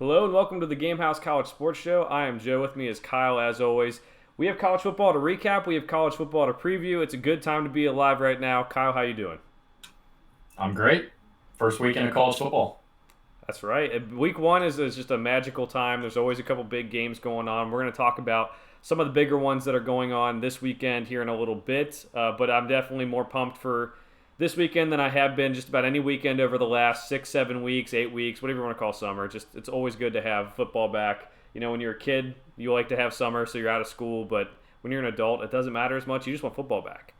Hello and welcome to the Game House College Sports Show. I am Joe. With me is Kyle, as always. We have college football to recap. We have college football to preview. It's a good time to be alive right now. Kyle, how you doing? I'm great. First weekend of college football. That's right. Week one is just a magical time. There's always a couple big games going on. We're going to talk about some of the bigger ones that are going on this weekend here in a little bit. But I'm definitely more pumped for this weekend than I have been just about any weekend over the last 6, 7 weeks, 8 weeks, whatever you want to call summer. It's always good to have football back. You know, when you're a kid, you like to have summer, so you're out of school. But when you're an adult, it doesn't matter as much. You just want football back.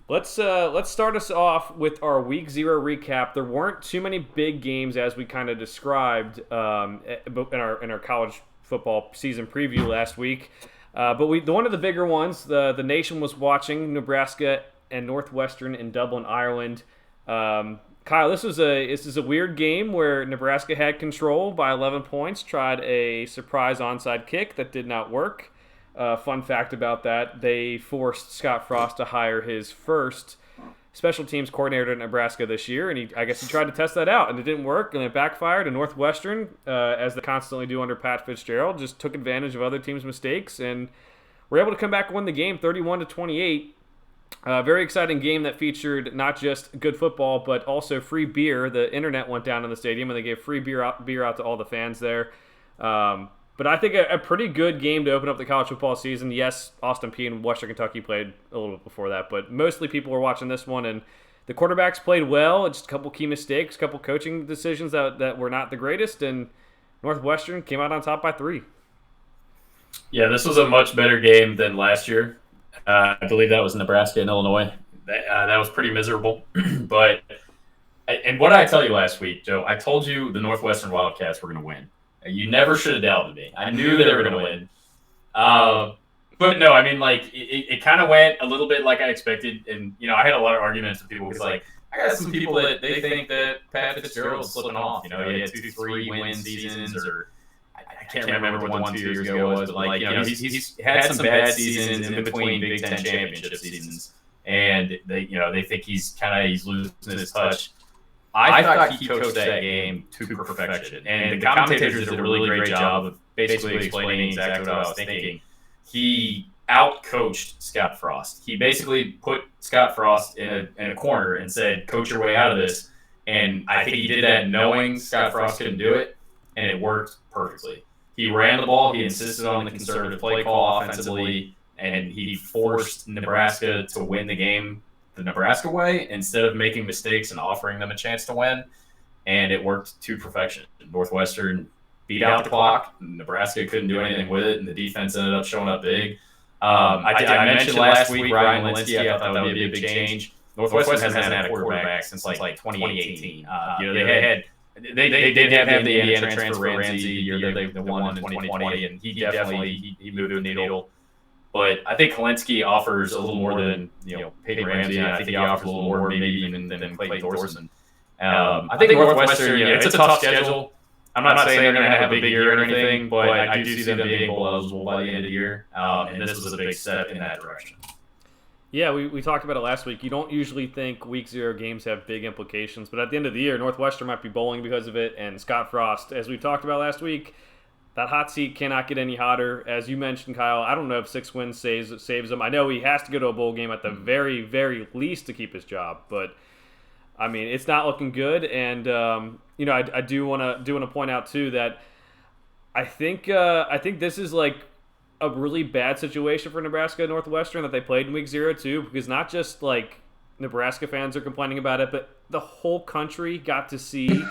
Let's start us off with our Week 0 recap. There weren't too many big games as we kind of described in our college football season preview last week. But one of the bigger ones, the nation was watching Nebraska and Northwestern in Dublin, Ireland. Kyle, this is a weird game where Nebraska had control by 11 points, tried a surprise onside kick that did not work. Fun fact about that, they forced Scott Frost to hire his first special teams coordinator at Nebraska this year, and I guess he tried to test that out, and it didn't work, and it backfired. And Northwestern, as they constantly do under Pat Fitzgerald, just took advantage of other teams' mistakes, and were able to come back and win the game 31-28. Very exciting game that featured not just good football, but also free beer. The internet went down in the stadium, and they gave free beer out to all the fans there. But I think a pretty good game to open up the college football season. Yes, Austin Peay and Western Kentucky played a little bit before that, but mostly people were watching this one, and the quarterbacks played well. Just a couple key mistakes, a couple coaching decisions that were not the greatest, and Northwestern came out on top by 3. Yeah, this was a much better game than last year. I believe that was Nebraska and Illinois. That was pretty miserable. And what did I tell you last week, Joe? I told you the Northwestern Wildcats were going to win. You never should have doubted me. I knew they were going to win. But no, I mean, like, it kind of went a little bit like I expected. And, you know, I had a lot of arguments with people. Because, like, I got some people that they think that Pat Fitzgerald's slipping off. You know, he had 2, 3 win seasons, or I can't remember what the one 2 years ago was. But, like, you know, he's had some bad seasons in between Big Ten championship seasons. And, they think he's losing his touch. I thought he coached that game to perfection. And the commentators did a really great job of basically explaining exactly what I was thinking. He out-coached Scott Frost. He basically put Scott Frost in a corner and said, coach your way out of this. And I think he did that knowing Scott Frost couldn't do it, and it worked perfectly. He ran the ball. He insisted on the conservative play call offensively, and he forced Nebraska to win the game the Nebraska way instead of making mistakes and offering them a chance to win, and it worked to perfection. Northwestern beat out the clock. Nebraska couldn't do anything with it, and the defense ended up showing up big. I mentioned last week Ryan Linsky. I thought that would be a big change. Northwestern hasn't had a quarterback since like 2018. They did have the Indiana transfer Ramsey the year they won in 2020, and he definitely moved the needle. But I think Kalinsky offers a little more than Peyton Ramsey. I think he offers a little more maybe even than Clayton Thorson. I think Northwestern, it's a tough schedule. I'm not saying they're going to have a big year or anything, but I do see them being bowl eligible by the end of the year. And this was a big step in that direction. Yeah, we talked about it last week. You don't usually think Week 0 games have big implications, but at the end of the year, Northwestern might be bowling because of it. And Scott Frost, as we talked about last week, that hot seat cannot get any hotter. As you mentioned, Kyle, I don't know if 6 wins saves him. I know he has to go to a bowl game at the very, very least to keep his job. But, I mean, it's not looking good. And, I do want to point out, too, that I think this is, like, a really bad situation for Nebraska and Northwestern that they played in Week 0, too. Because not just, like, Nebraska fans are complaining about it, but the whole country got to see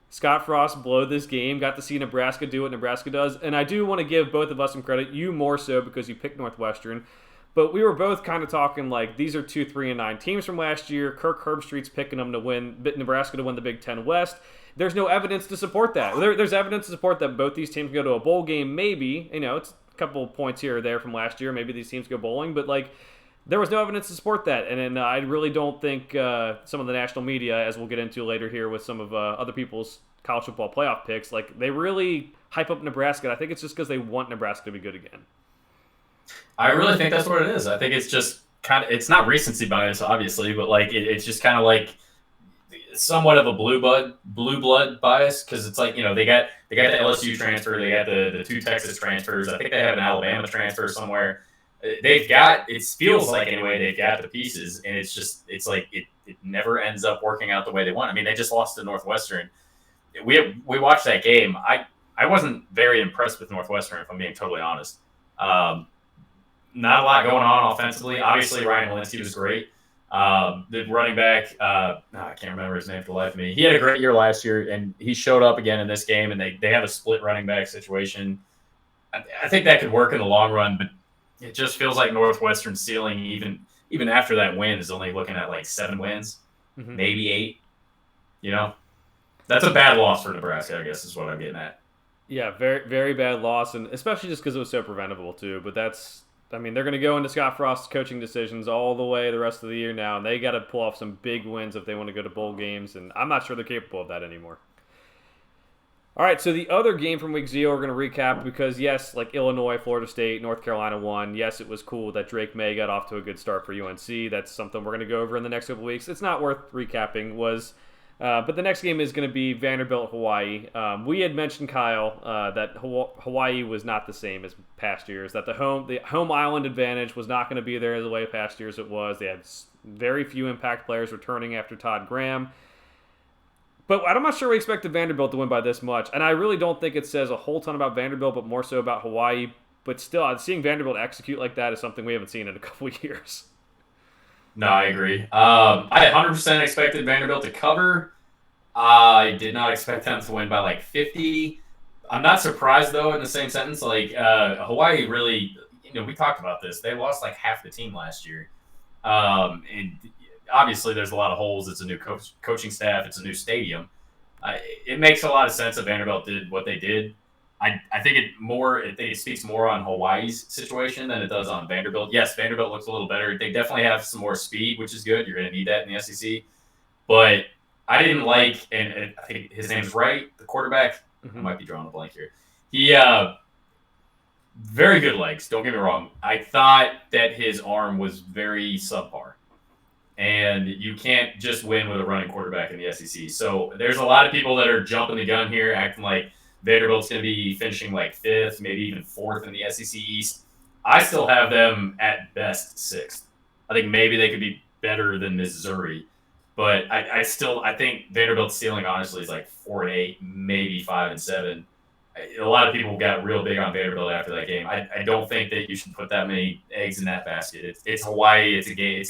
Scott Frost blow this game, got to see Nebraska do what Nebraska does. And I do want to give both of us some credit, you more so because you picked Northwestern. But we were both kind of talking like these are 2, 3, and 9 teams from last year. Kirk Herbstreit's picking them to win, Nebraska to win the Big Ten West. There's no evidence to support that. There's evidence to support that both these teams go to a bowl game, maybe. It's a couple of points here or there from last year. Maybe these teams go bowling, but like there was no evidence to support that. And I really don't think some of the national media, as we'll get into later here with some of other people's college football playoff picks, like they really hype up Nebraska. I think it's just because they want Nebraska to be good again. I really think that's what it is. I think it's just it's not recency bias, obviously, but like it's just kind of like somewhat of a blue blood bias because it's like they got the LSU transfer, they got the two Texas transfers. I think they have an Alabama transfer somewhere. They've got it feels like anyway they've got the pieces, and it's like it never ends up working out the way they want. I mean, they just lost to Northwestern. We watched that game. I wasn't very impressed with Northwestern, if I'm being totally honest. Um, Not a lot going on offensively. Obviously, Ryan Walensky was great. The running back, I can't remember his name for the life of me. He had a great year last year, and he showed up again in this game, and they have a split running back situation. I think that could work in the long run, but it just feels like Northwestern's ceiling, even after that win, is only looking at like 7 wins, maybe 8. That's a bad loss for Nebraska, I guess is what I'm getting at. Yeah, very very bad loss, and especially just because it was so preventable too. But I mean, they're going to go into Scott Frost's coaching decisions all the way the rest of the year now, and they got to pull off some big wins if they want to go to bowl games, and I'm not sure they're capable of that anymore. All right, so the other game from week 0 we're going to recap because, yes, like Illinois, Florida State, North Carolina won. Yes, it was cool that Drake May got off to a good start for UNC. That's something we're going to go over in the next couple weeks. It's not worth recapping. But the next game is going to be Vanderbilt-Hawaii. We had mentioned, Kyle, that Hawaii was not the same as past years, that the home island advantage was not going to be there the way past years it was. They had very few impact players returning after Todd Graham. But I'm not sure we expected Vanderbilt to win by this much. And I really don't think it says a whole ton about Vanderbilt, but more so about Hawaii. But still, seeing Vanderbilt execute like that is something we haven't seen in a couple of years. No, I agree. I 100% expected Vanderbilt to cover. I did not expect them to win by like 50. I'm not surprised, though, in the same sentence. Like, Hawaii really, we talked about this. They lost like half the team last year. And obviously, there's a lot of holes. It's a new coaching staff. It's a new stadium. It makes a lot of sense that Vanderbilt did what they did. I think it speaks more on Hawaii's situation than it does on Vanderbilt. Yes, Vanderbilt looks a little better. They definitely have some more speed, which is good. You're going to need that in the SEC. But I didn't like, and I think his name's Wright, the quarterback. I might be drawing a blank here. He very good legs. Don't get me wrong. I thought that his arm was very subpar. And you can't just win with a running quarterback in the SEC. So there's a lot of people that are jumping the gun here, acting like Vanderbilt's going to be finishing like 5th, maybe even 4th in the SEC East. I still have them at best 6th. I think maybe they could be better than Missouri. But I think Vanderbilt's ceiling, honestly, is like 4-8, maybe 5-7. A lot of people got real big on Vanderbilt after that game. I don't think that you should put that many eggs in that basket. It's Hawaii. It's a game.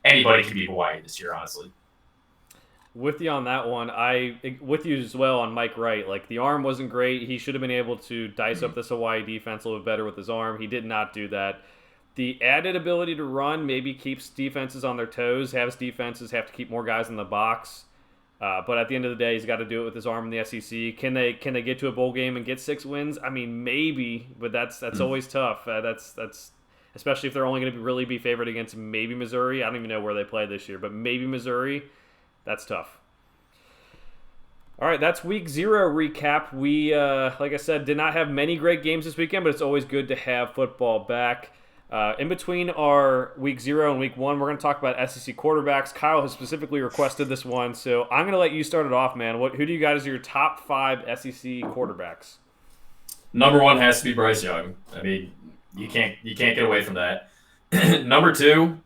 Anybody can beat Hawaii this year, honestly. With you on that one. With you as well on Mike Wright. Like, the arm wasn't great. He should have been able to dice up this Hawaii defense a little bit better with his arm. He did not do that. The added ability to run maybe keeps defenses on their toes, has defenses have to keep more guys in the box. But at the end of the day, he's got to do it with his arm in the SEC. Can they get to a bowl game and get 6 wins? I mean, maybe, but that's always tough. That's especially if they're only going to really be favored against maybe Missouri. I don't even know where they play this year, but maybe Missouri. That's tough. All right, that's week 0 recap. We, like I said, did not have many great games this weekend, but it's always good to have football back. In between our week 0 and week 1, we're going to talk about SEC quarterbacks. Kyle has specifically requested this one, so I'm going to let you start it off, man. Who do you got as your top 5 SEC quarterbacks? Number 1 has to be Bryce Young. I mean, you can't get away from that. Number 2,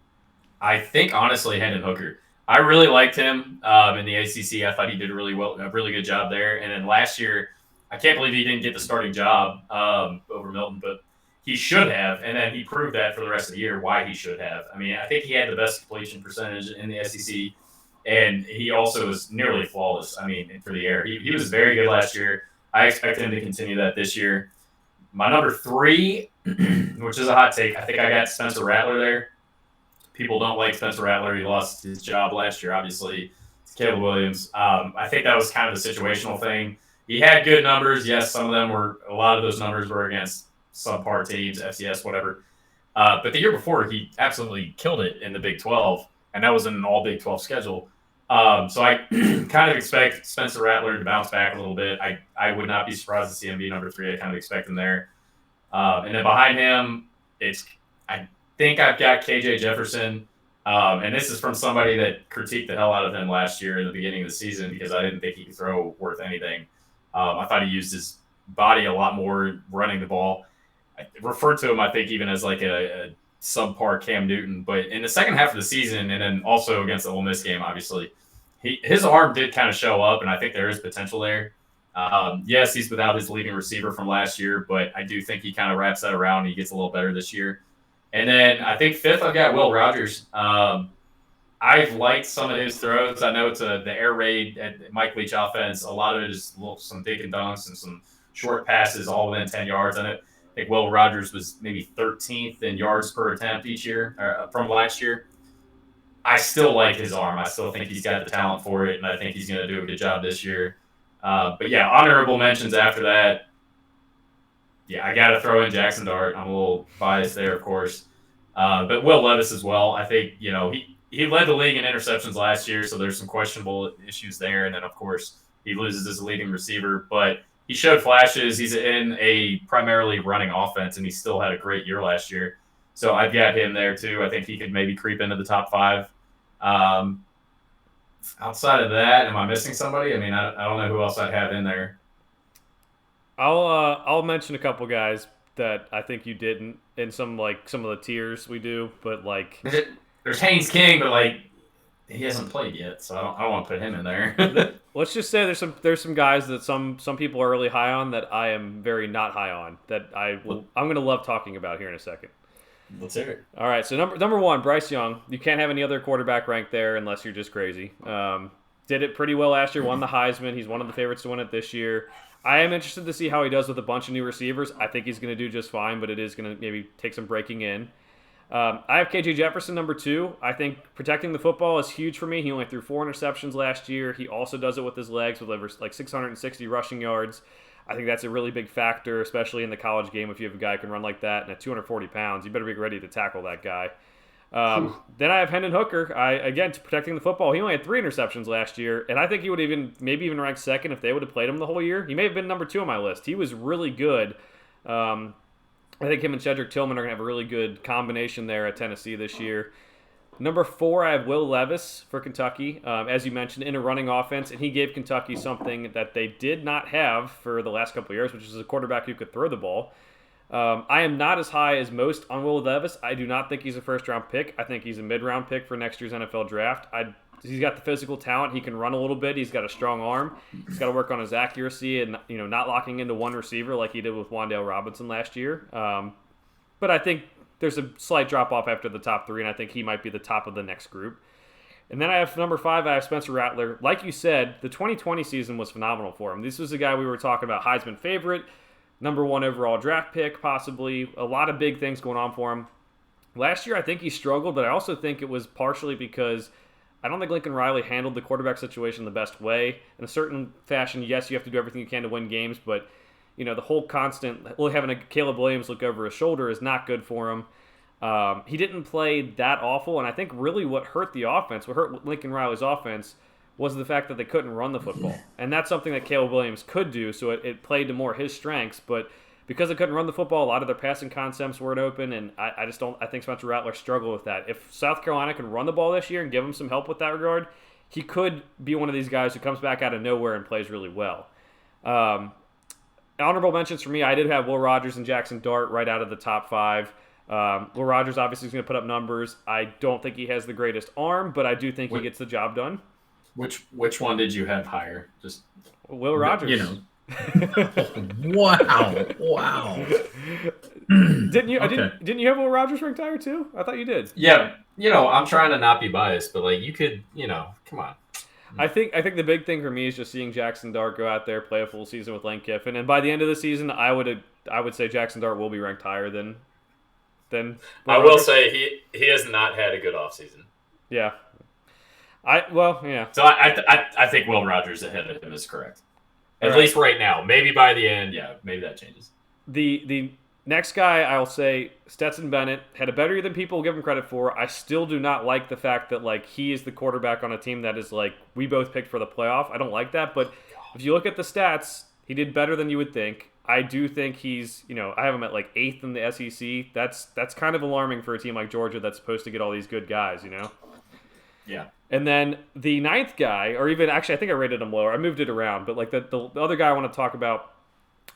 I think honestly Hendon Hooker. I really liked him in the ACC. I thought he did a really good job there. And then last year, I can't believe he didn't get the starting job over Milton, but he should have, and then he proved that for the rest of the year why he should have. I mean, I think he had the best completion percentage in the SEC, and he also was nearly flawless. I mean, for the air, he was very good last year. I expect him to continue that this year. My number 3, which is a hot take, I think I got Spencer Rattler there. People don't like Spencer Rattler. He lost his job last year, obviously. It's Caleb Williams. I think that was kind of a situational thing. He had good numbers. Yes, a lot of those numbers were against subpar teams, FCS, whatever. But the year before, he absolutely killed it in the Big 12, and that was in an all Big 12 schedule. So I kind of expect Spencer Rattler to bounce back a little bit. I would not be surprised to see him be number 3. I kind of expect him there. And then behind him, I think I've got KJ Jefferson. And this is from somebody that critiqued the hell out of him last year in the beginning of the season because I didn't think he could throw worth anything. I thought he used his body a lot more running the ball. I referred to him, I think, even as like a subpar Cam Newton. But in the second half of the season, and then also against the Ole Miss game, obviously, his arm did kind of show up, and I think there is potential there. Yes, he's without his leading receiver from last year, but I do think he kind of wraps that around and he gets a little better this year. And then I think fifth, I've got Will Rogers. I've liked some of his throws. I know it's the air raid at Mike Leach offense. A lot of it is some dink and dunks and some short passes all within 10 yards. I think Will Rogers was maybe 13th in yards per attempt each year from last year. I still like his arm. I still think he's got the talent for it, and I think he's going to do a good job this year. But yeah, honorable mentions after that. Yeah, I got to throw in Jackson Dart. I'm a little biased there, of course. But Will Levis as well. I think, he led the league in interceptions last year, so there's some questionable issues there. And then, of course, he loses his leading receiver. But he showed flashes. He's in a primarily running offense, and he still had a great year last year. So I've got him there, too. I think he could maybe creep into the top 5. Outside of that, am I missing somebody? I mean, I don't know who else I'd have in there. I'll mention a couple guys that I think you didn't in some of the tiers we do, but like there's Haynes King, but like he hasn't played yet, so I don't want to put him in there. Let's just say there's some guys that some people are really high on that I am very not high on that I'm going to love talking about here in a second. Let's hear it. All right, so number one, Bryce Young. You can't have any other quarterback ranked there unless you're just crazy. Did it pretty well last year, won the Heisman. He's one of the favorites to win it this year. I am interested to see how he does with a bunch of new receivers. I think he's going to do just fine, but it is going to maybe take some breaking in. I have KJ Jefferson number 2. I think protecting the football is huge for me. He only threw 4 interceptions last year. He also does it with his legs with over 660 rushing yards. I think that's a really big factor, especially in the college game. If you have a guy who can run like that and at 240 pounds, you better be ready to tackle that guy. Then I have Hendon Hooker. Again, protecting the football. He only had 3 interceptions last year, and I think he would maybe even rank second if they would have played him the whole year. He may have been number 2 on my list. He was really good. I think him and Cedric Tillman are going to have a really good combination there at Tennessee this year. Number 4, I have Will Levis for Kentucky, as you mentioned, in a running offense, and he gave Kentucky something that they did not have for the last couple of years, which is a quarterback who could throw the ball. I am not as high as most on Will Levis. I do not think he's a first-round pick. I think he's a mid-round pick for next year's NFL draft. He's got the physical talent. He can run a little bit. He's got a strong arm. He's got to work on his accuracy and not locking into one receiver like he did with Wan'Dale Robinson last year. But I think there's a slight drop-off after the top 3, and I think he might be the top of the next group. And then I have number 5, I have Spencer Rattler. Like you said, the 2020 season was phenomenal for him. This was a guy we were talking about, Heisman favorite, number 1 overall draft pick, possibly. A lot of big things going on for him. Last year, I think he struggled, but I also think it was partially because I don't think Lincoln Riley handled the quarterback situation the best way. In a certain fashion, yes, you have to do everything you can to win games, but the whole constant having a Caleb Williams look over his shoulder is not good for him. He didn't play that awful, and I think really what hurt the offense, what hurt Lincoln Riley's offense, was the fact that they couldn't run the football. And that's something that Caleb Williams could do, so it played to more his strengths. But because they couldn't run the football, a lot of their passing concepts weren't open, and I think Spencer Rattler struggled with that. If South Carolina can run the ball this year and give him some help with that regard, he could be one of these guys who comes back out of nowhere and plays really well. Honorable mentions for me, I did have Will Rogers and Jackson Dart right out of the top 5. Will Rogers obviously is going to put up numbers. I don't think he has the greatest arm, but I do think he gets the job done. Which one did you have higher? Just Will Rogers. Wow. Didn't you? Okay. Didn't you have Will Rogers ranked higher too? I thought you did. Yeah. I'm trying to not be biased, but you could, come on. I think the big thing for me is just seeing Jackson Dart go out there, play a full season with Lane Kiffin, and by the end of the season, I would say Jackson Dart will be ranked higher than. I will say he has not had a good offseason. Yeah. Yeah. So I think Will Rogers ahead of him is correct. At least right now. Maybe by the end, maybe that changes. The next guy, I'll say, Stetson Bennett, had a better year than people give him credit for. I still do not like the fact that, he is the quarterback on a team that is, we both picked for the playoff. I don't like that, but if you look at the stats, he did better than you would think. I do think he's, I have him at like 8th in the SEC. That's kind of alarming for a team like Georgia that's supposed to get all these good guys. Yeah. And then the ninth guy, or even actually, I think I rated him lower. I moved it around, but like the other guy I want to talk about,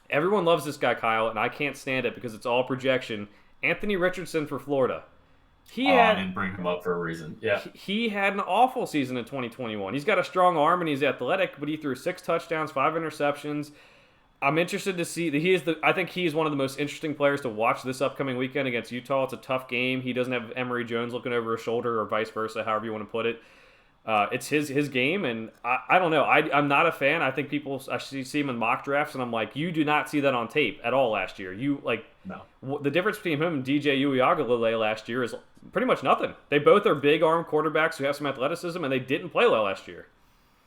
everyone loves this guy, Kyle, and I can't stand it because it's all projection. Anthony Richardson for Florida. I didn't bring him up for a reason. Yeah. He had an awful season in 2021. He's got a strong arm and he's athletic, but he threw 6 touchdowns, 5 interceptions. I'm interested to see that I think he is one of the most interesting players to watch this upcoming weekend against Utah. It's a tough game. He doesn't have Emory Jones looking over his shoulder or vice versa, however you want to put it. It's his game, and I don't know. I'm not a fan. I think I see him in mock drafts, and I'm like, you do not see that on tape at all last year. No. The difference between him and DJ Uiagalelei last year is pretty much nothing. They both are big arm quarterbacks who have some athleticism, and they didn't play well last year.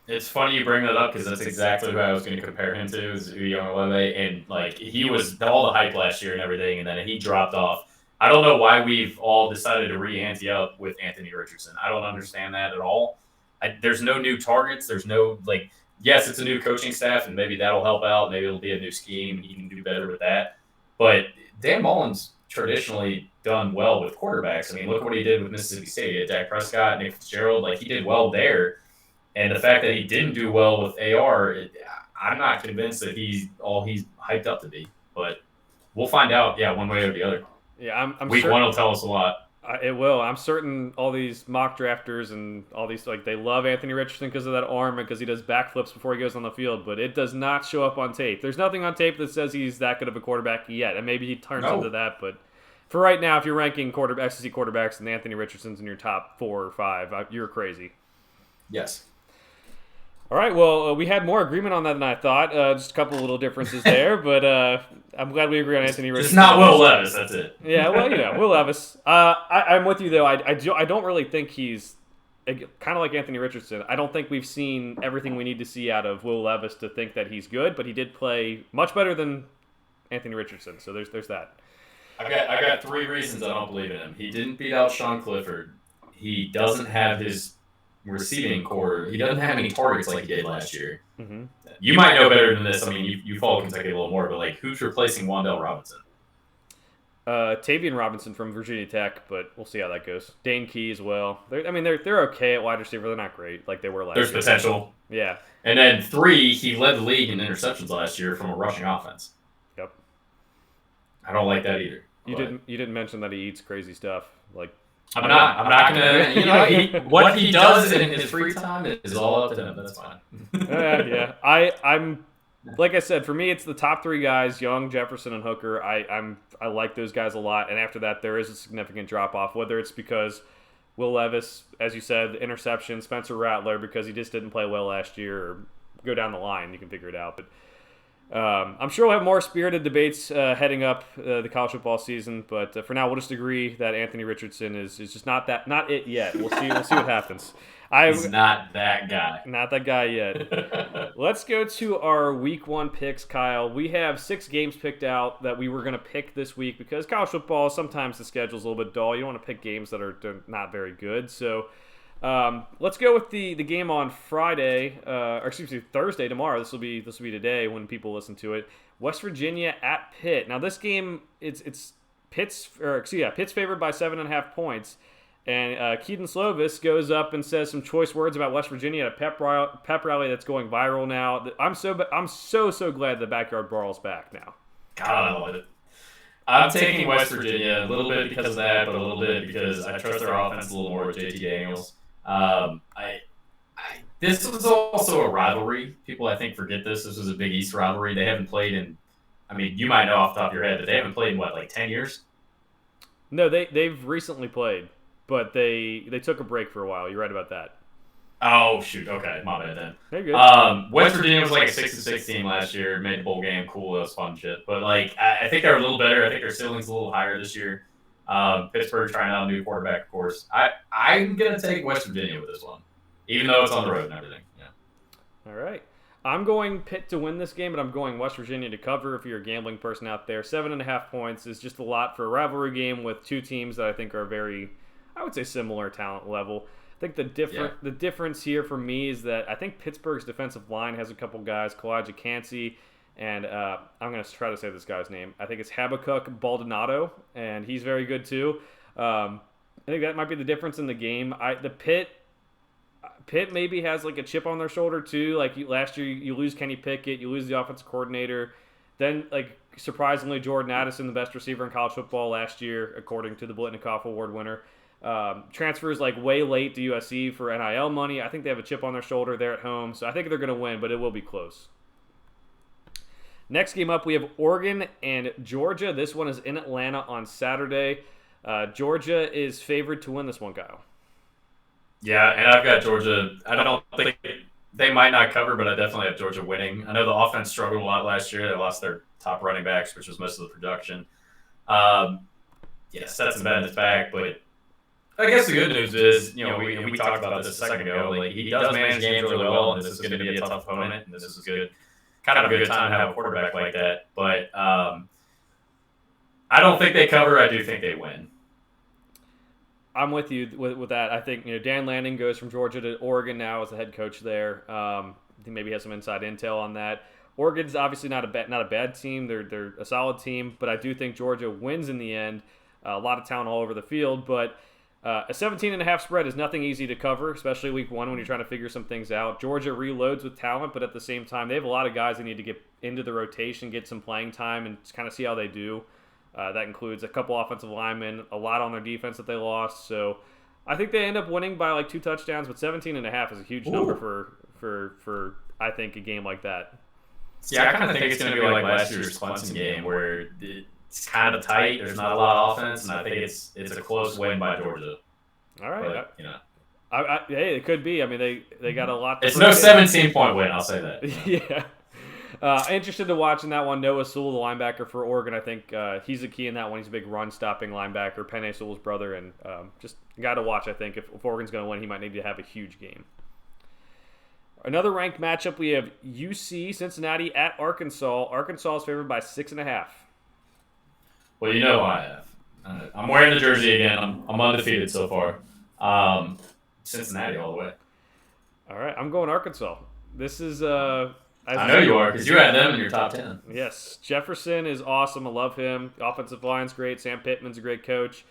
It's funny you bring that up because that's exactly who I was going to compare him to, is Uiagalelei, and like he was all the hype last year and everything, and then he dropped off. I don't know why we've all decided to re-ante up with Anthony Richardson. I don't understand that at all. There's no new targets. There's no, yes, it's a new coaching staff, and maybe that'll help out. Maybe it'll be a new scheme, and he can do better with that. But Dan Mullen's traditionally done well with quarterbacks. I mean, look what he did with Mississippi State. He had Dak Prescott, Nick Fitzgerald. He did well there. And the fact that he didn't do well with AR, I'm not convinced that he's all he's hyped up to be. But we'll find out, one way or the other. Yeah, I'm Week 1 will tell us a lot. It will. I'm certain all these mock drafters and all these, they love Anthony Richardson because of that arm and because he does backflips before he goes on the field, but it does not show up on tape. There's nothing on tape that says he's that good of a quarterback yet, and maybe he turns into that, but for right now, if you're ranking SEC quarterbacks and Anthony Richardson's in your top 4 or 5, you're crazy. Yes. All right, well, we had more agreement on that than I thought. Just a couple of little differences there, but I'm glad we agree on Anthony Richardson. It's not Will Levis, that's it. Yeah, well, Will Levis. I'm with you, though. I don't really think he's kind of like Anthony Richardson. I don't think we've seen everything we need to see out of Will Levis to think that he's good, but he did play much better than Anthony Richardson, so there's that. I got 3 reasons I don't believe in him. He didn't beat out Sean Clifford. He doesn't have his receiving core. He doesn't have any targets like he did last year. Mm-hmm. You might know better than this. I mean, you follow Kentucky a little more, but who's replacing Wan'Dale Robinson? Tavian Robinson from Virginia Tech, but we'll see how that goes. Dane Key as well. They're okay at wide receiver. They're not great like they were last year. There's potential. Yeah. And then 3, he led the league in interceptions last year from a rushing offense. Yep. I don't like that either. You didn't mention that he eats crazy stuff I'm not gonna. What he does in his free time is all up to him. That's fine. Yeah. I'm like I said, for me, it's the top 3 guys: Young, Jefferson, and Hooker. I like those guys a lot, and after that, there is a significant drop off. Whether it's because Will Levis, as you said, the interception, Spencer Rattler because he just didn't play well last year, or go down the line, you can figure it out. But I'm sure we'll have more spirited debates heading up the college football season, but for now, we'll just agree that Anthony Richardson is just not it yet. We'll see what happens. He's not that guy. Not that guy yet. Let's go to our Week 1 picks, Kyle. We have 6 games picked out that we were going to pick this week because college football, sometimes the schedule's a little bit dull. You don't want to pick games that are not very good, so let's go with the game on Friday, Thursday tomorrow. This will be today when people listen to it. West Virginia at Pitt. Now this game, it's Pitt's favored by 7.5 points, and Keaton Slovis goes up and says some choice words about West Virginia at a pep rally that's going viral now. I'm so glad the backyard brawl's back now. God, I love it. I'm taking West Virginia a little bit because of that, but a little bit because I trust their offense a little more with JT Daniels. This was also a rivalry. People, I think, forget this. This was a Big East rivalry. They haven't played in, you might know off the top of your head, but they haven't played in, 10 years? No, they've recently played, but they took a break for a while. You're right about that. Oh, shoot. Okay, my bad then. They're good. West Virginia was a 6-6 team last year, made the bowl game. Cool, that was fun shit. But, I think they're a little better. I think their ceiling's a little higher this year. Pittsburgh trying out a new quarterback, of course. I'm going to take West Virginia with this one, even though it's on the road and everything. Yeah. All right. I'm going Pitt to win this game, but I'm going West Virginia to cover if you're a gambling person out there. 7.5 points is just a lot for a rivalry game with 2 teams that I think are very, I would say, similar talent level. I think the difference here for me is that I think Pittsburgh's defensive line has a couple guys, Kalijah Cansey, And I'm going to try to say this guy's name. I think it's Habakkuk Baldonado, and he's very good too. I think that might be the difference in the game. The Pitt maybe has like a chip on their shoulder too. Like last year, you lose Kenny Pickett, you lose the offensive coordinator. Then, like surprisingly, Jordan Addison, the best receiver in college football last year, according to the Blitnikoff Award winner, transfers like way late to USC for NIL money. I think they have a chip on their shoulder there at home, so I think they're going to win, but it will be close. Next game up, we have Oregon and Georgia. This one is in Atlanta on Saturday. Georgia is favored to win this one, Kyle. Yeah, and I've got Georgia. I don't think they might not cover, but I definitely have Georgia winning. I know the offense struggled a lot last year. They lost their top running backs, which was most of the production. Sets and bends back, but I guess the good news is, we talked about this a second ago. Like he does manage games really well, and this is going to be a tough opponent, and this is good, kind of a good time to have a quarterback like that. But I don't think they cover. I do think they win. I'm with you with that. I think Dan Lanning goes from Georgia to Oregon now as the head coach there. I think maybe he has some inside intel on that. Oregon's obviously not a bad team. They're a solid team, but I do think Georgia wins in the end. A lot of talent all over the field, but a 17.5 spread is nothing easy to cover, especially week one when you're trying to figure some things out. Georgia reloads with talent, but at the same time, they have a lot of guys they need to get into the rotation, get some playing time, and kind of see how they do. That includes a couple offensive linemen, a lot on their defense that they lost. So I think they end up winning by like 2 touchdowns, but 17.5 is a huge number for I think a game like that. Yeah, I kind of think it's going to be like last year's Clemson game where it's kind of tight. There's not a lot of offense, and I think it's a close win by Georgia. All right, but, hey, it could be. I mean, they got a lot. It's no 17-point win. I'll say that. Yeah. Interested to watch in that one. Noah Sewell, the linebacker for Oregon, I think he's the key in that one. He's a big run-stopping linebacker, Penei Sewell's brother, and just got to watch, I think. If Oregon's going to win, he might need to have a huge game. Another ranked matchup, we have UC Cincinnati at Arkansas. Arkansas is favored by 6.5. Well, I have. I'm wearing the jersey again. I'm undefeated so far. Cincinnati all the way. All right, I'm going Arkansas. This is I know you are, because you had them in your top 10. Yes. Jefferson is awesome. I love him. The offensive line's great. Sam Pittman's a great coach.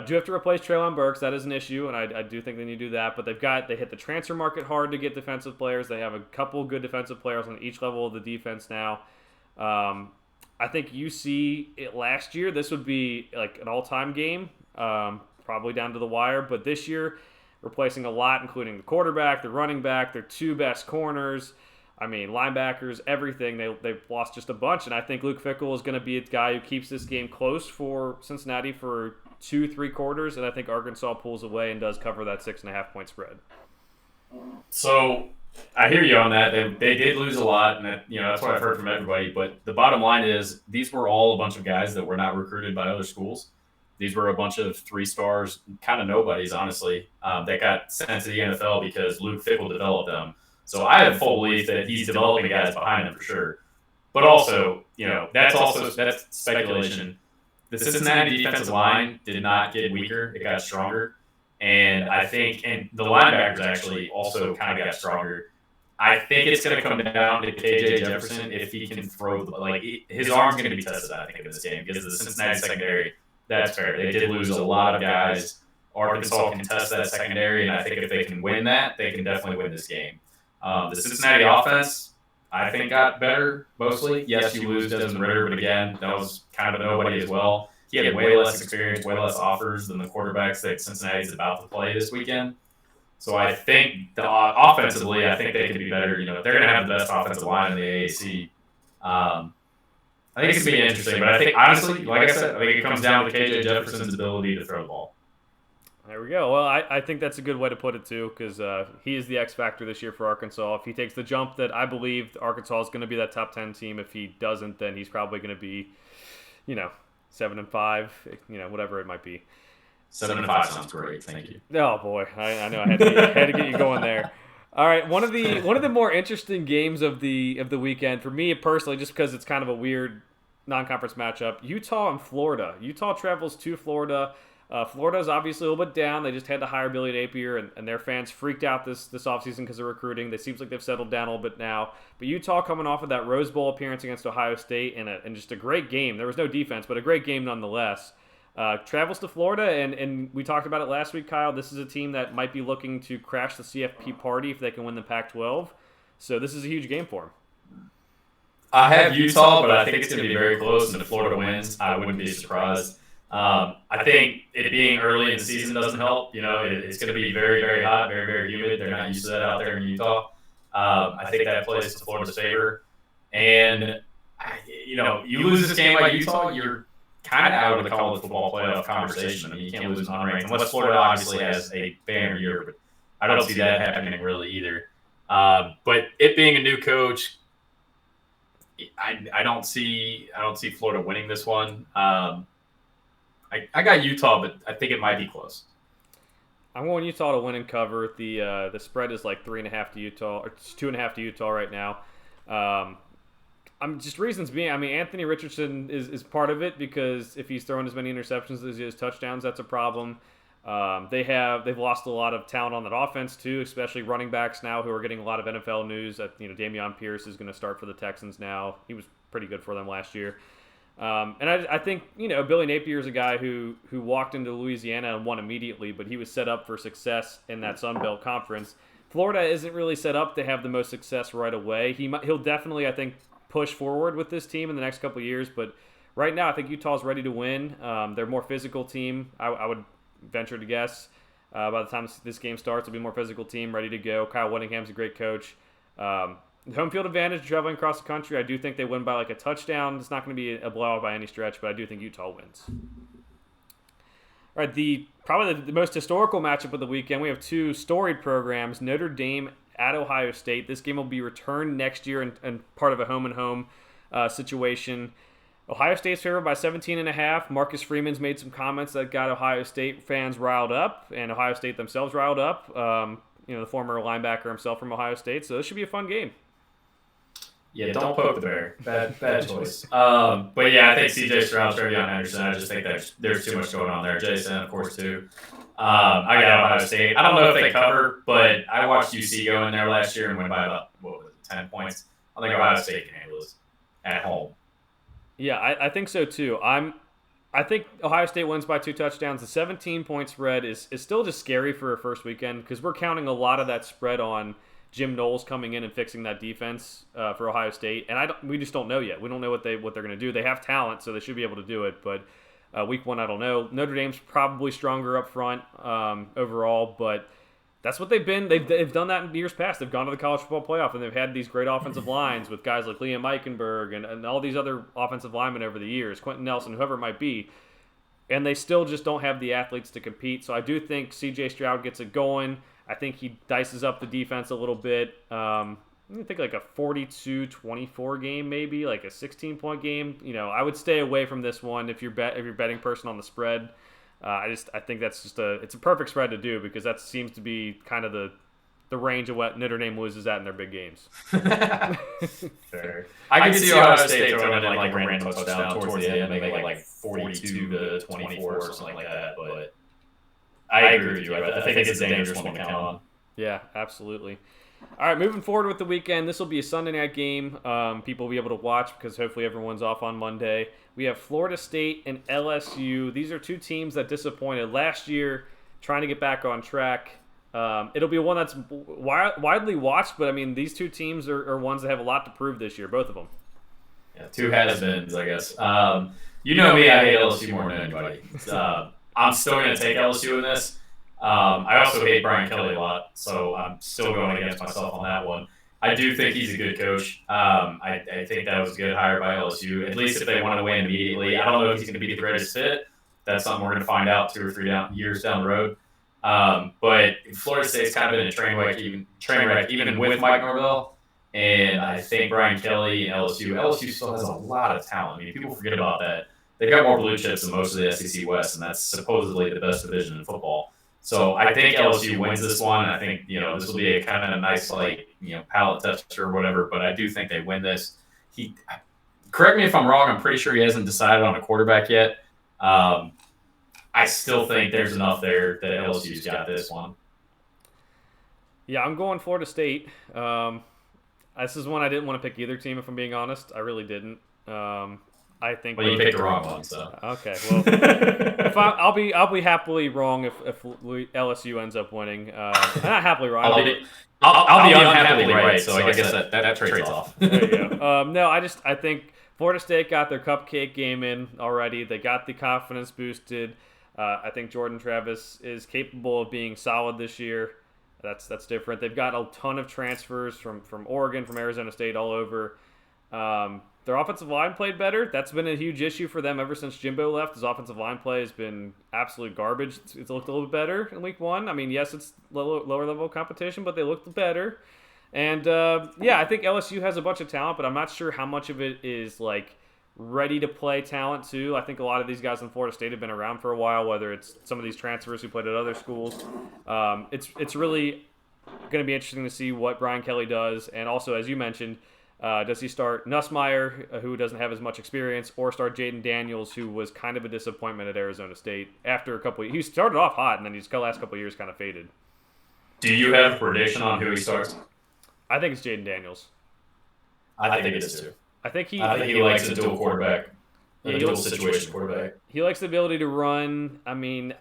Do have to replace Treylon Burks. That is an issue, and I do think they need to do that. But they hit the transfer market hard to get defensive players. They have a couple good defensive players on each level of the defense now. I think UC last year, this would be like an all-time game, probably down to the wire. But this year, replacing a lot, including the quarterback, the running back, their 2 best corners. I mean, linebackers, everything. They've lost just a bunch, and I think Luke Fickell is going to be a guy who keeps this game close for Cincinnati for 2-3 quarters, and I think Arkansas pulls away and does cover that 6.5-point spread. So I hear you on that. They did lose a lot, and that's what I've heard from everybody. But the bottom line is these were all a bunch of guys that were not recruited by other schools. These were a bunch of 3 stars, kind of nobodies, honestly, that got sent to the NFL because Luke Fickell developed them. So I have full belief that he's developing the guys behind him for sure. But also, that's speculation. The Cincinnati defensive line did not get weaker; it got stronger. And I think, and the linebackers actually also kind of got stronger. I think it's going to come down to KJ Jefferson if he can throw his arm's going to be tested. I think in this game because of the Cincinnati secondary. That's fair. They did lose a lot of guys. Arkansas can test that secondary, and I think if they can win that, they can definitely win this game. The Cincinnati offense, I think, got better mostly. Yes, you lose Desmond Ridder, but again, that was kind of a nobody as well. He had way less experience, way less offers than the quarterbacks that Cincinnati's about to play this weekend. So I think offensively, I think they could be better. They're going to have the best offensive line in the AAC. I think it's going to be interesting, but I think, honestly, like I said, I think it comes down to KJ Jefferson's ability to throw the ball. There we go. Well, I think that's a good way to put it, too, because he is the X factor this year for Arkansas. If he takes the jump that I believe Arkansas is going to be that top 10 team, if he doesn't, then he's probably going to be, 7-5, whatever it might be. 7-5 sounds great. Thank you. Oh, boy. I know. I had to get you going there. All right, one of the more interesting games of the weekend for me personally, just because it's kind of a weird non-conference matchup, Utah and Florida. Utah travels to Florida. Florida's obviously a little bit down. They just had to hire Billy Napier, and their fans freaked out this offseason because of recruiting. It seems like they've settled down a little bit now. But Utah coming off of that Rose Bowl appearance against Ohio State and just a great game. There was no defense, but a great game nonetheless. Travels to Florida, and we talked about it last week, Kyle. This is a team that might be looking to crash the CFP party if they can win the Pac-12. So this is a huge game for them. I have Utah, but I think it's going to be very close, and if Florida wins, I wouldn't be surprised. I think it being early in the season doesn't help. It's going to be very, very hot, very, very humid. They're not used to that out there in Utah. I think that plays to Florida's favor. And, you lose this game by Utah, you're kind of out of the college football playoff conversation. I mean, you can't lose an unranked, unless Florida obviously has a banner year, but I don't see that happening really either. But it being a new coach, I don't see Florida winning this one. I got Utah, but I think it might be close. I'm going Utah to win and cover. The spread is like 3.5 to Utah, or 2.5 to Utah right now. I'm just reasons being. I mean, Anthony Richardson is part of it because if he's throwing as many interceptions as he has touchdowns, that's a problem. They've lost a lot of talent on that offense too, especially running backs now who are getting a lot of NFL news. That Dameon Pierce is going to start for the Texans now. He was pretty good for them last year. And I think Billy Napier is a guy who walked into Louisiana and won immediately, but he was set up for success in that Sun Belt Conference. Florida isn't really set up to have the most success right away. He'll definitely, I think, push forward with this team in the next couple of years, but right now I think Utah's ready to win. They're a more physical team. I would venture to guess by the time this game starts, it'll be a more physical team, ready to go. Kyle Whittingham's a great coach. Home field advantage, traveling across the country. I do think they win by like a touchdown. It's not going to be a blowout by any stretch, but I do think Utah wins. All right, probably the most historical matchup of the weekend. We have two storied programs, Notre Dame at Ohio State. This game will be returned next year and part of a home-and-home situation. Ohio State's favored by 17.5. Marcus Freeman's made some comments that got Ohio State fans riled up, and Ohio State themselves riled up. The former linebacker himself from Ohio State. So this should be a fun game. Yeah, don't poke the bear. Bad choice. But yeah, I think C.J. Stroud, Trevion Henderson. I just think there's too much going on there. Jason, of course, too. I got Ohio State. I don't know if they cover, but I watched UC go in there last year and win by about 10 points. I think Ohio State can handle this at home. Yeah, I think so too. I think Ohio State wins by 2 touchdowns. The 17-point spread is still just scary for a first weekend because we're counting a lot of that spread on Jim Knowles coming in and fixing that defense for Ohio State, and we just don't know yet. We don't know what they're going to do. They have talent, so they should be able to do it. But week one, I don't know. Notre Dame's probably stronger up front overall, but that's what they've been. They've done that in years past. They've gone to the college football playoff, and they've had these great offensive lines with guys like Liam Eichenberg and all these other offensive linemen over the years, Quentin Nelson, whoever it might be. And they still just don't have the athletes to compete. So I do think C.J. Stroud gets it going. I think he dices up the defense a little bit. I think like a 42-24 game, maybe like a 16-point game. I would stay away from this one if you're betting person on the spread. I think that's it's a perfect spread to do because that seems to be kind of the range of what Notre Dame loses at in their big games. Fair. I can see Ohio State throwing in like a random touchdown towards the end, maybe like 42-24 or something like that. But I agree with you. I think it's a dangerous one to count on. Yeah, absolutely. All right, moving forward with the weekend, this will be a Sunday night game. People will be able to watch because hopefully everyone's off on Monday. We have Florida State and LSU. These are two teams that disappointed last year, trying to get back on track. It'll be one that's widely watched, but I mean, these two teams are ones that have a lot to prove this year, both of them. Yeah, two has-beens, I guess. Me, I hate LSU more than anybody. I'm still going to take LSU in this. I also hate Brian Kelly a lot, so I'm still going against myself on that one. I do think he's a good coach. I think that was a good hire by LSU, at least if they want to win immediately. I don't know if he's going to be the greatest fit. That's something we're going to find out 2 or 3 years down the road. But Florida State's kind of been a train wreck even with Mike Norvell. And I think Brian Kelly and LSU still has a lot of talent. I mean, people forget about that. They've got more blue chips than most of the SEC West, and that's supposedly the best division in football. So I think LSU wins this one. I think, this will be a kind of a nice, palate tester or whatever, but I do think they win this. Correct me if I'm wrong, I'm pretty sure he hasn't decided on a quarterback yet. I still think there's enough there that LSU's got this one. Yeah, I'm going Florida State. This is one I didn't want to pick either team, if I'm being honest. I really didn't. I think. Well, you picked the wrong one, so. Okay, well, if I'll be happily wrong if LSU ends up winning. Not happily wrong. I'll be unhappily right. So I guess that trades off. There you go. No, I think Florida State got their cupcake game in already. They got the confidence boosted. I think Jordan Travis is capable of being solid this year. That's different. They've got a ton of transfers from Oregon, from Arizona State, all over. Their offensive line played better. That's been a huge issue for them ever since Jimbo left. His offensive line play has been absolute garbage. It's looked a little bit better in week 1. I mean, yes, it's lower level competition, but they looked better. And I think LSU has a bunch of talent, but I'm not sure how much of it is like ready to play talent too. I think a lot of these guys in Florida State have been around for a while, whether it's some of these transfers who played at other schools. It's really going to be interesting to see what Brian Kelly does. And also, as you mentioned, does he start Nussmeier, who doesn't have as much experience, or start Jaden Daniels, who was kind of a disappointment at Arizona State after a couple he started off hot, and then the last couple of years kind of faded. Do you have a prediction on who he starts? I think it's Jaden Daniels. I think it is too. I think he likes a dual quarterback. A dual situation quarterback. He likes the ability to run. I mean,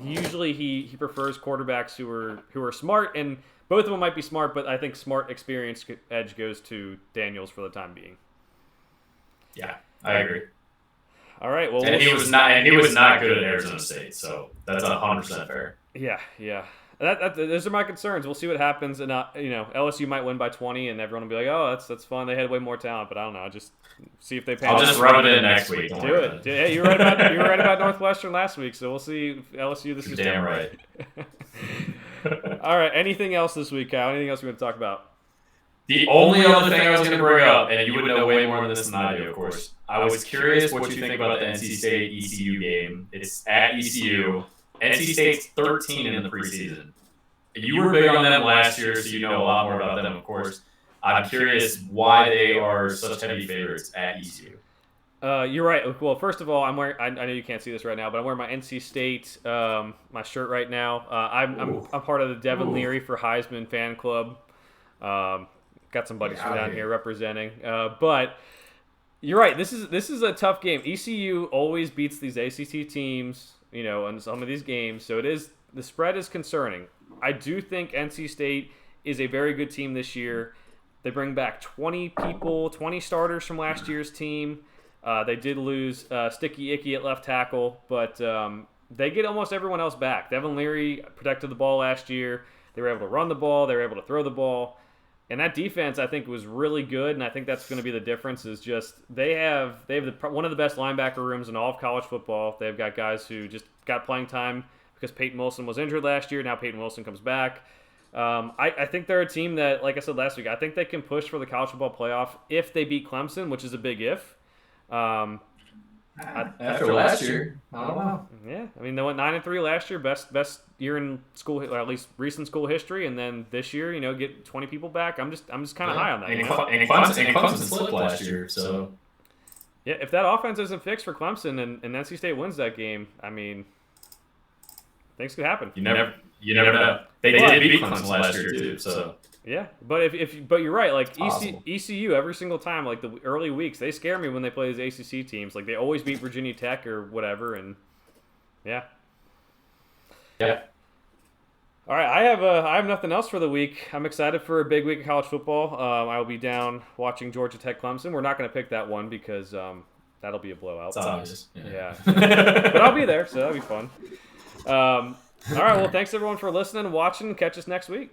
usually he prefers quarterbacks who are smart, and both of them might be smart, but I think smart experience edge goes to Daniels for the time being. Yeah, I agree. All right. Well, he was not good at Arizona State, so that's 100% fair. Yeah. Those are my concerns. We'll see what happens, and LSU might win by 20, and everyone will be like, "Oh, that's fun. They had way more talent." But I don't know. Just see if they pay. I'll just rub it in next week. Do it. Hey, you were right about Northwestern last week, so we'll see if LSU this is damn right. All right. Anything else this week, Kyle? Anything else we want to talk about? The only other thing I was going to bring up, and you would know way more than this than I do, of course. I was curious what you think about the NC State ECU game. It's at ECU. NC State's 13 in the preseason. You were big on them last year, so you know a lot more about them, of course. I'm curious why they are such heavy favorites at ECU. You're right. Well, first of all, I'm wearing. I know you can't see this right now, but I'm wearing my NC State my shirt right now. I'm part of the Devin Leary for Heisman fan club. Got some buddies from down here representing. But you're right. This is a tough game. ECU always beats these ACC teams, in some of these games. So the spread is concerning. I do think NC State is a very good team this year. They bring back 20 starters from last year's team. They did lose Sticky Icky at left tackle, but they get almost everyone else back. Devin Leary protected the ball last year. They were able to run the ball. They were able to throw the ball. And that defense, I think, was really good, and I think that's going to be the difference. Is just they have one of the best linebacker rooms in all of college football. They've got guys who just got playing time because Peyton Wilson was injured last year. Now Peyton Wilson comes back. I think they're a team that, like I said last week, I think they can push for the college football playoff if they beat Clemson, which is a big if. After last year, I don't know. Yeah, I mean they went 9-3 last year, best year in school, or at least recent school history, and then this year, get 20 people back. I'm just kind of high on that. And Clemson slipped last year, so yeah, if that offense isn't fixed for Clemson and NC State wins that game, I mean, things could happen. You never know. They did beat Clemson last year too, so. Yeah, but but you're right. Like ECU every single time, like the early weeks, they scare me when they play these ACC teams. Like they always beat Virginia Tech or whatever, and yeah. All right, I have nothing else for the week. I'm excited for a big week of college football. I will be down watching Georgia Tech Clemson. We're not going to pick that one because that'll be a blowout. It's obvious. Yeah. But I'll be there, so that'll be fun. All right, well, thanks everyone for listening and watching. Catch us next week.